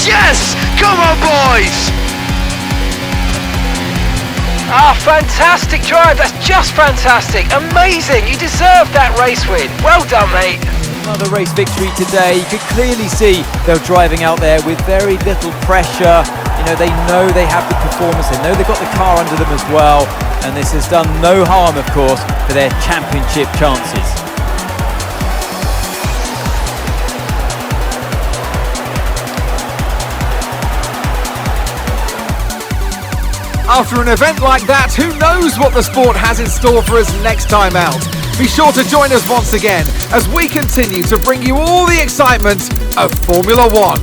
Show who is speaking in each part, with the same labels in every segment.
Speaker 1: Yes! Come on, boys!
Speaker 2: Ah, fantastic drive. That's just fantastic. Amazing. You deserve that race win. Well done, mate.
Speaker 3: Another race victory today. You could clearly see they're driving out there with very little pressure. You know they have the performance, they know they've got the car under them as well, and this has done no harm, of course, for their championship chances.
Speaker 4: After an event like that, who knows what the sport has in store for us next time out? Be sure to join us once again as we continue to bring you all the excitement of Formula One.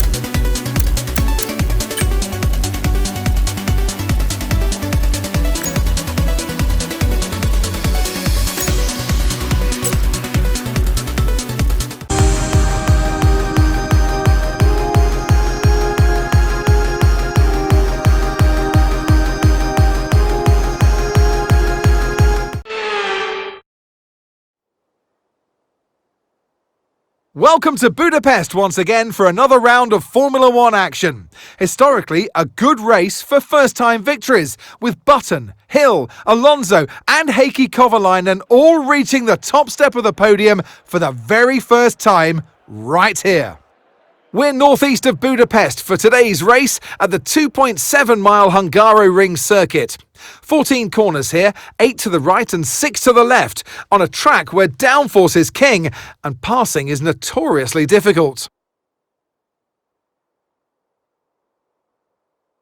Speaker 4: Welcome to Budapest once again for another round of Formula One action. Historically, a good race for first-time victories, with Button, Hill, Alonso and Heikki Kovalainen all reaching the top step of the podium for the very first time right here. We're northeast of Budapest for today's race at the 2.7-mile Hungaroring circuit. 14 corners here, 8 to the right and 6 to the left, on a track where downforce is king and passing is notoriously difficult.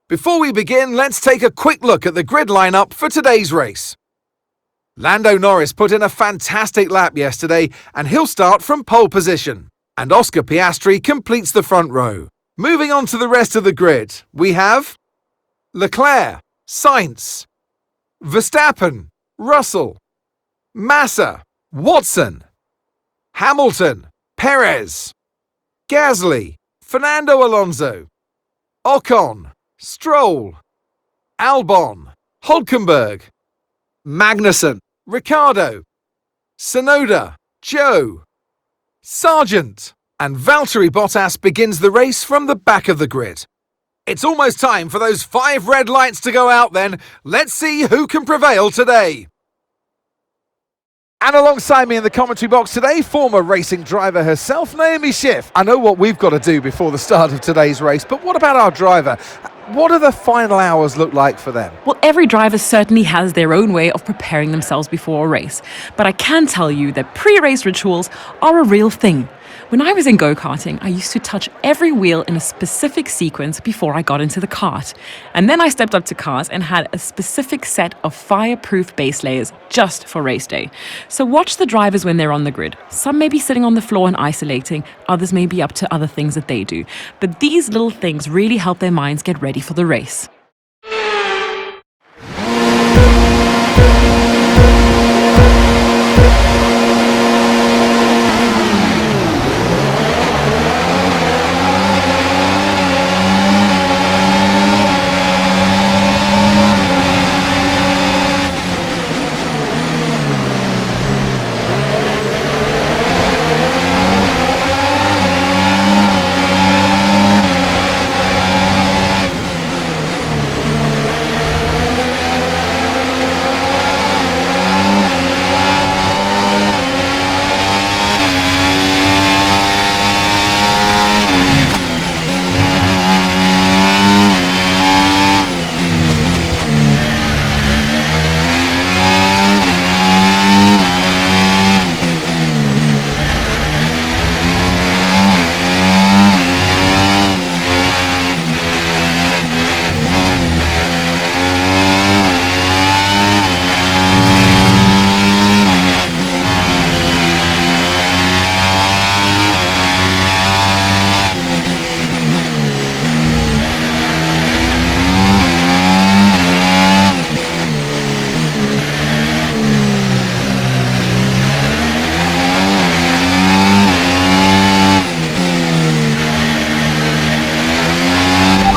Speaker 4: Before we begin, let's take a quick look at the grid lineup for today's race. Lando Norris put in a fantastic lap yesterday and he'll start from pole position. And Oscar Piastri completes the front row. Moving on to the rest of the grid, we have Leclerc, Sainz, Verstappen, Russell, Massa, Watson, Hamilton, Perez, Gasly, Fernando Alonso, Ocon, Stroll, Albon, Hülkenberg, Magnussen, Ricciardo, Tsunoda, Zhou, Sargent, and Valtteri Bottas begins the race from the back of the grid. It's almost time for those 5 red lights to go out then. Let's see who can prevail today. And alongside me in the commentary box today, former racing driver herself, Naomi Schiff. I know what we've got to do before the start of today's race, but what about our driver? What do the final hours look like for them?
Speaker 5: Well, every driver certainly has their own way of preparing themselves before a race. But I can tell you that pre-race rituals are a real thing. When I was in go-karting, I used to touch every wheel in a specific sequence before I got into the kart. And then I stepped up to cars and had a specific set of fireproof base layers just for race day. So watch the drivers when they're on the grid. Some may be sitting on the floor and isolating, others may be up to other things that they do. But these little things really help their minds get ready for the race.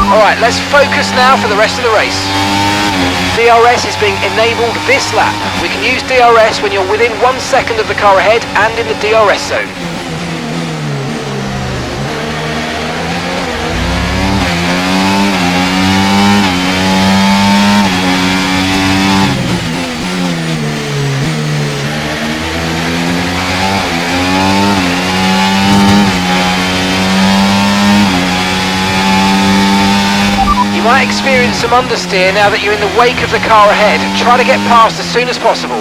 Speaker 2: Alright, let's focus now for the rest of the race. DRS is being enabled this lap. We can use DRS when you're within 1 second of the car ahead and in the DRS zone. might experience some understeer now that you're in the wake of the car ahead. Try to get past as soon as possible.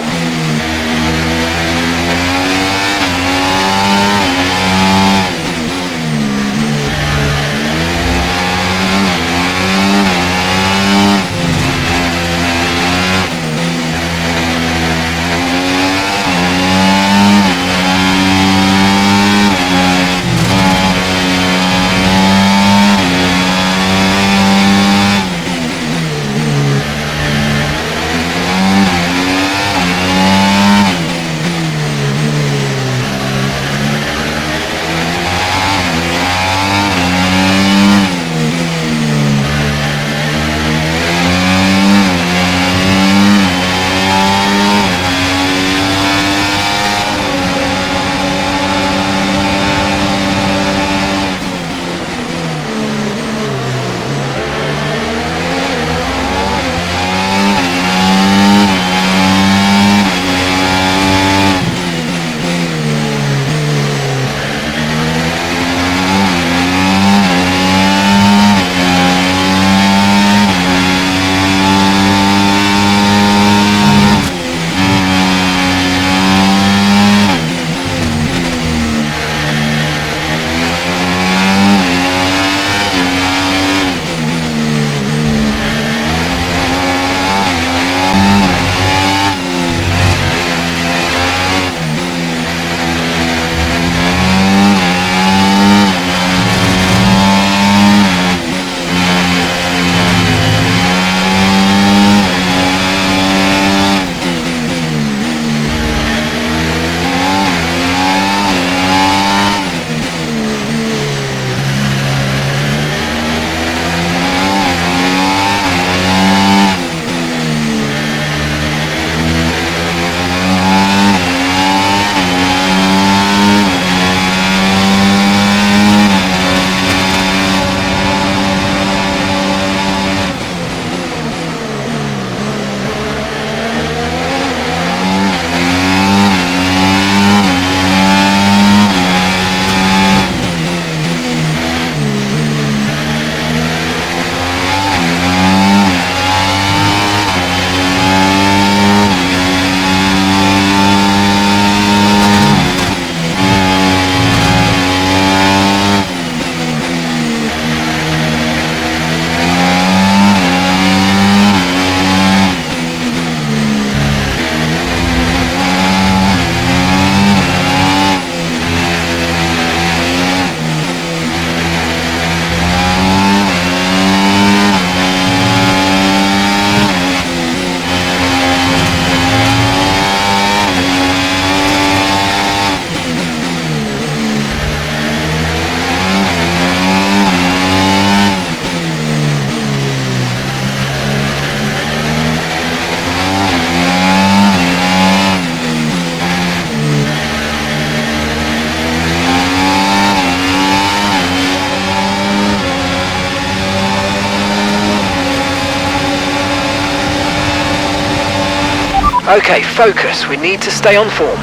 Speaker 2: Okay, focus. We need to stay on form.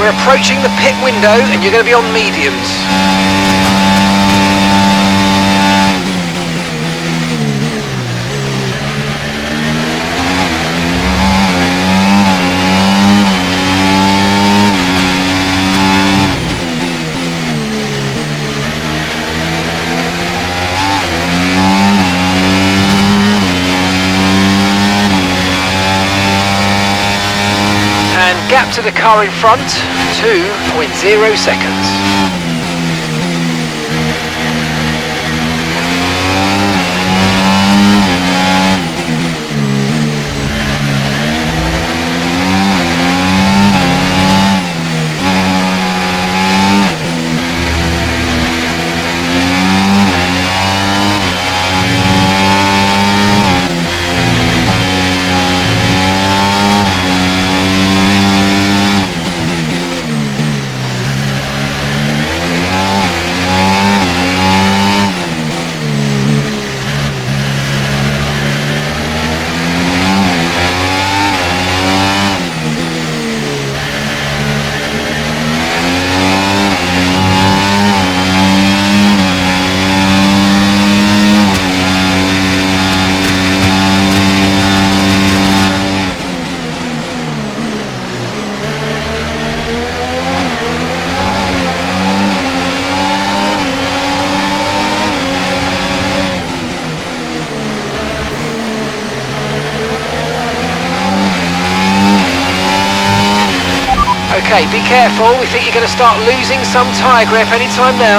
Speaker 2: We're approaching the pit window and you're going to be on mediums. lap to the car in front, 2.0 seconds. Okay, be careful, we think you're going to start losing some tyre grip anytime now.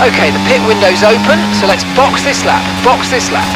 Speaker 2: Okay, the pit window's open, so let's box this lap, box this lap.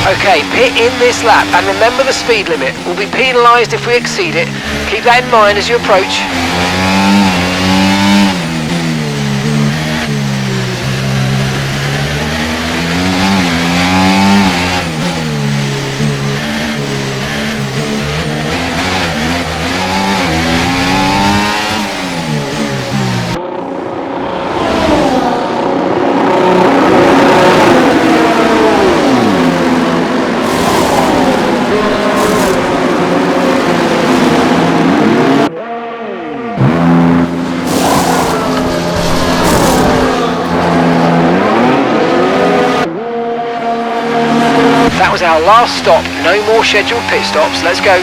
Speaker 2: Okay, pit in this lap and remember the speed limit. We'll be penalised if we exceed it. Keep that in mind as you approach. That was our last stop, no more scheduled pit stops, let's go.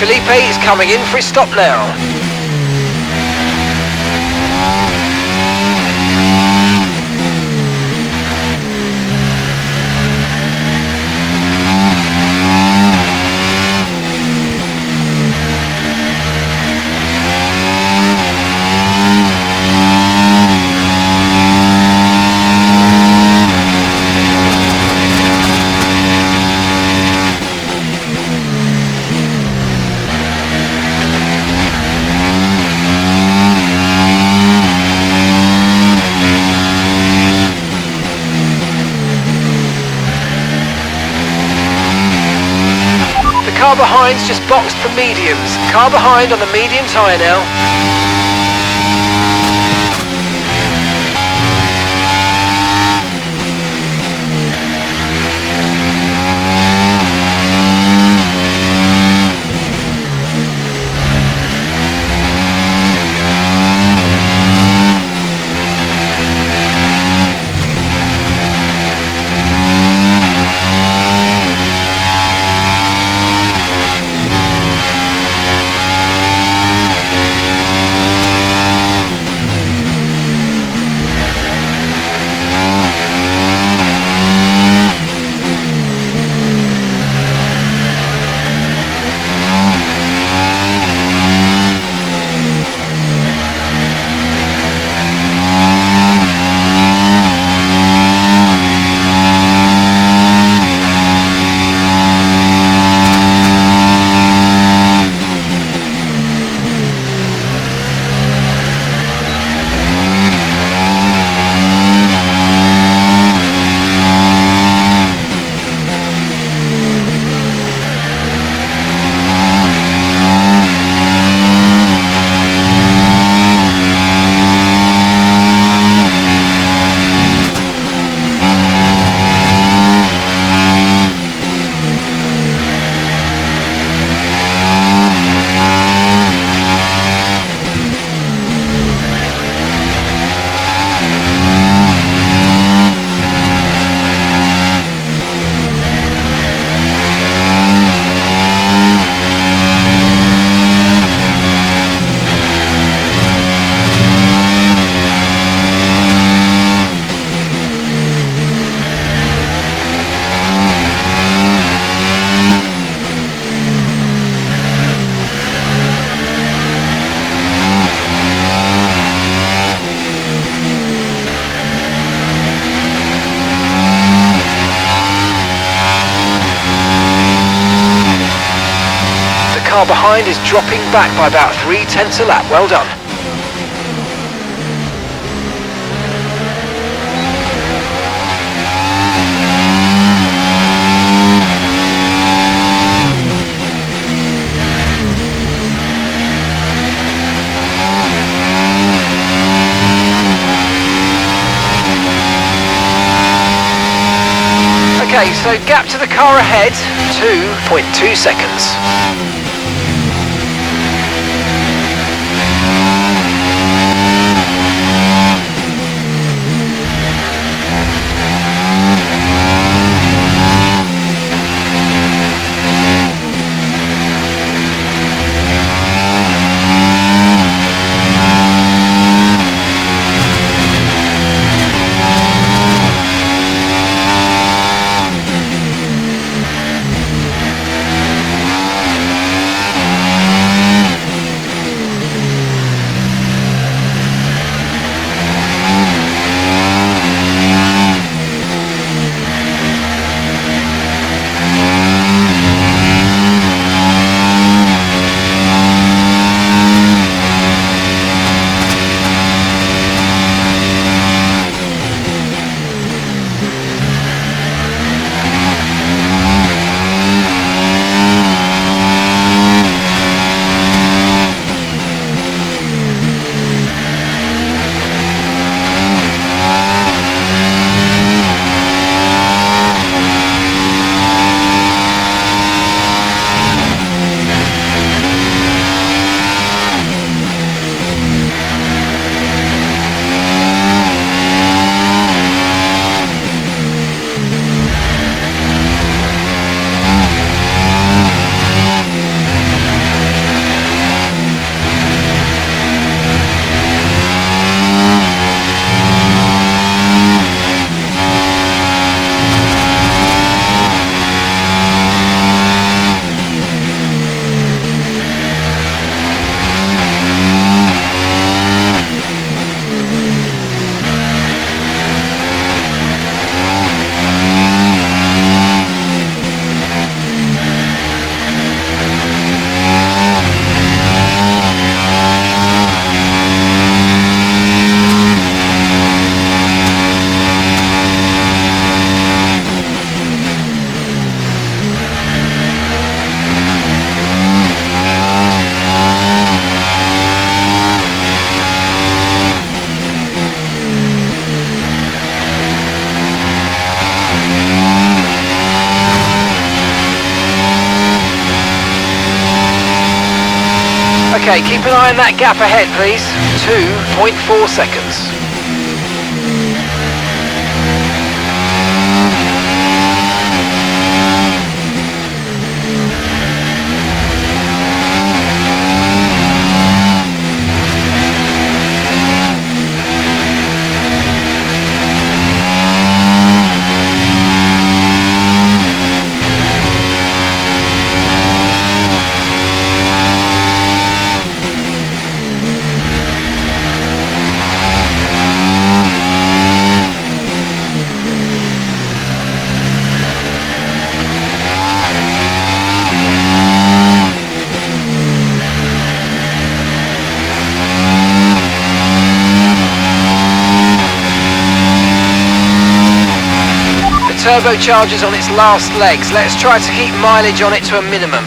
Speaker 2: Felipe is coming in for his stop now. behind's just boxed for mediums. Car behind on the medium tyre now. Car behind is dropping back by about 0.3 a lap. Well done. Okay, so gap to the car ahead, 2.2 seconds. Okay, keep an eye on that gap ahead, please. 2.4 seconds. Turbocharger's on its last legs. Let's try to keep mileage on it to a minimum.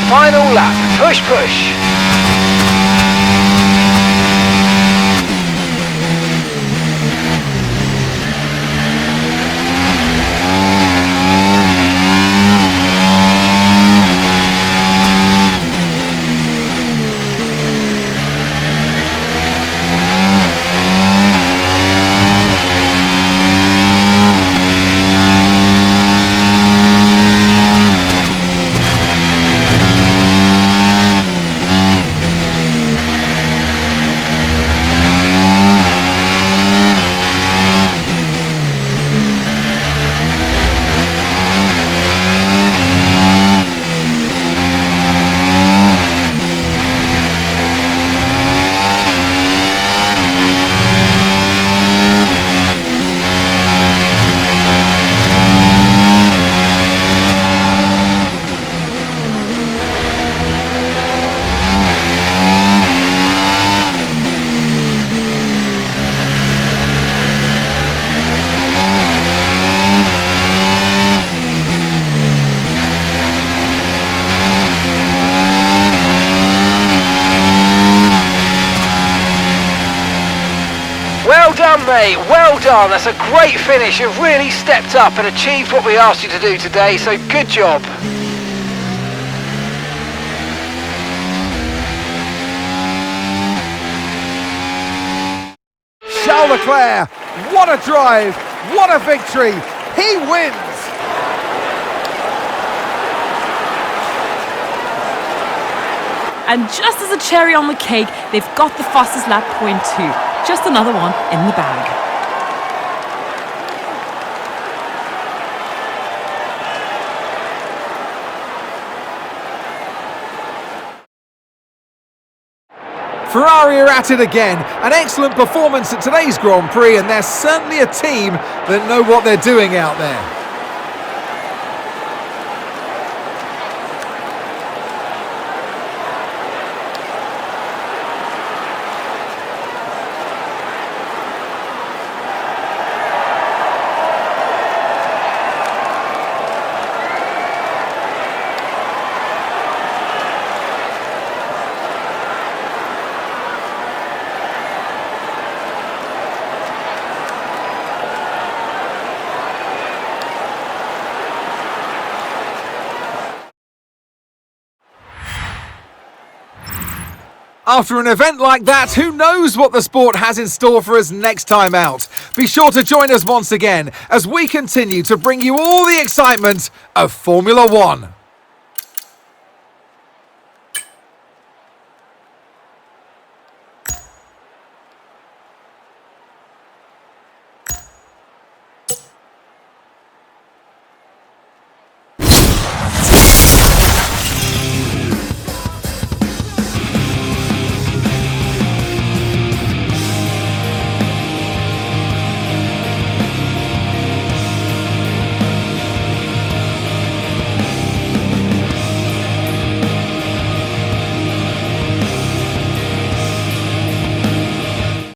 Speaker 2: Final lap. Push, push. say, well done. That's a great finish. You've really stepped up and achieved what we asked you to do today, so good job.
Speaker 4: Charles Leclerc, what a drive, what a victory, he wins!
Speaker 5: And just as a cherry on the cake, they've got the fastest lap point too. Just another one in the bag.
Speaker 4: Ferrari are at it again. An excellent performance at today's Grand Prix, and they're certainly a team that know what they're doing out there. After an event like that, who knows what the sport has in store for us next time out? Be sure to join us once again as we continue to bring you all the excitement of Formula One.